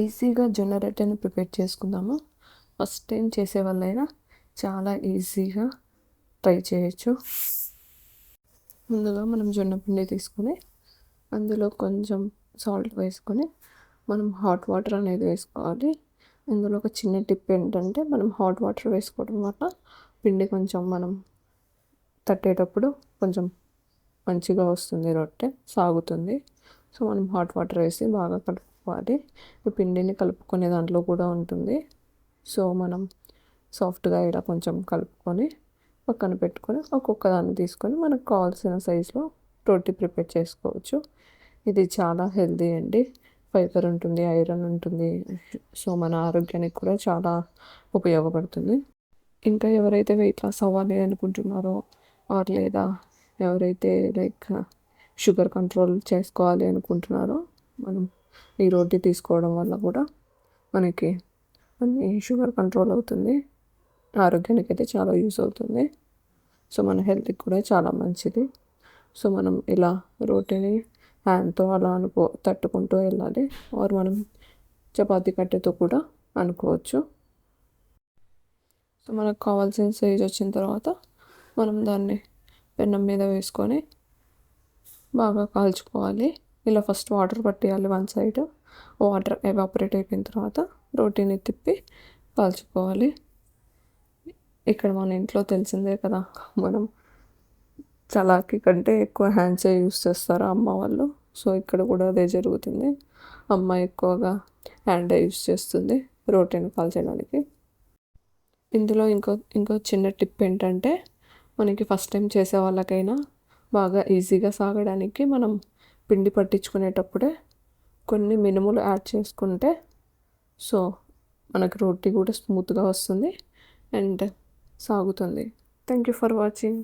ఈజీగా జొన్న రొట్టెని ప్రిపేర్ చేసుకుందాము. ఫస్ట్ టైం చేసే వాళ్ళైనా చాలా ఈజీగా ట్రై చేయొచ్చు. ముందుగా మనం జొన్న పిండి తీసుకొని అందులో కొంచెం సాల్ట్ వేసుకొని మనం హాట్ వాటర్ అనేది వేసుకోవాలి. ఇందులో ఒక చిన్న టిప్ ఏంటంటే, మనం హాట్ వాటర్ వేసుకోవడం వల్ల పిండి కొంచెం మనం తట్టేటప్పుడు కొంచెం మంచిగా వస్తుంది, రొట్టె సాగుతుంది. సో మనం హాట్ వాటర్ వేసి బాగా కలుపుకోవాలి. ఈ పిండిని కలుపుకునే దాంట్లో కూడా ఉంటుంది. సో మనం సాఫ్ట్గా ఇలా కొంచెం కలుపుకొని పక్కన పెట్టుకొని ఒక్కొక్క దాన్ని తీసుకొని మనకు కావాల్సిన సైజులో రొట్టె ప్రిపేర్ చేసుకోవచ్చు. ఇది చాలా హెల్తీ అండి. ఫైబర్ ఉంటుంది, ఐరన్ ఉంటుంది. సో మన ఆరోగ్యానికి కూడా చాలా ఉపయోగపడుతుంది. ఇంకా ఎవరైతే వెయిట్ లాస్ అవ్వాలి అనుకుంటున్నారో లేదా ఎవరైతే లైక్ షుగర్ కంట్రోల్ చేసుకోవాలి అనుకుంటున్నారో, మనం ఈ రోటీ తీసుకోవడం వల్ల కూడా మనకి అన్ని షుగర్ కంట్రోల్ అవుతుంది. ఆరోగ్యానికి అయితే చాలా యూస్ అవుతుంది. సో మన హెల్త్కి కూడా చాలా మంచిది. సో మనం ఇలా రోటీని హ్యాండ్తో అలా తట్టుకుంటూ వెళ్ళాలి. ఆర్ మనం చపాతీ కట్టెతో కూడా అనుకోవచ్చు. సో మనకు కావాల్సిన సైజ్ వచ్చిన తర్వాత మనం దాన్ని పెనం మీద వేసుకొని బాగా కాల్చుకోవాలి. ఇలా ఫస్ట్ వాటర్ పట్టేయాలి వన్ సైడ్. వాటర్ ఎవాపరేట్ అయిపోయిన తర్వాత రోటీని తిప్పి కాల్చుకోవాలి. ఇక్కడ మన ఇంట్లో తెలిసిందే కదా, మనం చలాకి కంటే ఎక్కువ హ్యాండ్సే యూస్ చేస్తారు అమ్మ వాళ్ళు. సో ఇక్కడ కూడా అదే జరుగుతుంది. అమ్మ ఎక్కువగా హ్యాండే యూస్ చేస్తుంది రోటీని కాల్చడానికి. ఇందులో ఇంకో చిన్న టిప్ ఏంటంటే, మనకి ఫస్ట్ టైం చేసే వాళ్ళకైనా బాగా ఈజీగా సాగడానికి మనం పిండి పట్టించుకునేటప్పుడే కొన్ని మినుములు యాడ్ చేసుకుంటే సో మనకు రోటీ కూడా స్మూత్గా వస్తుంది అండ్ సాగుతుంది. Thank you for watching.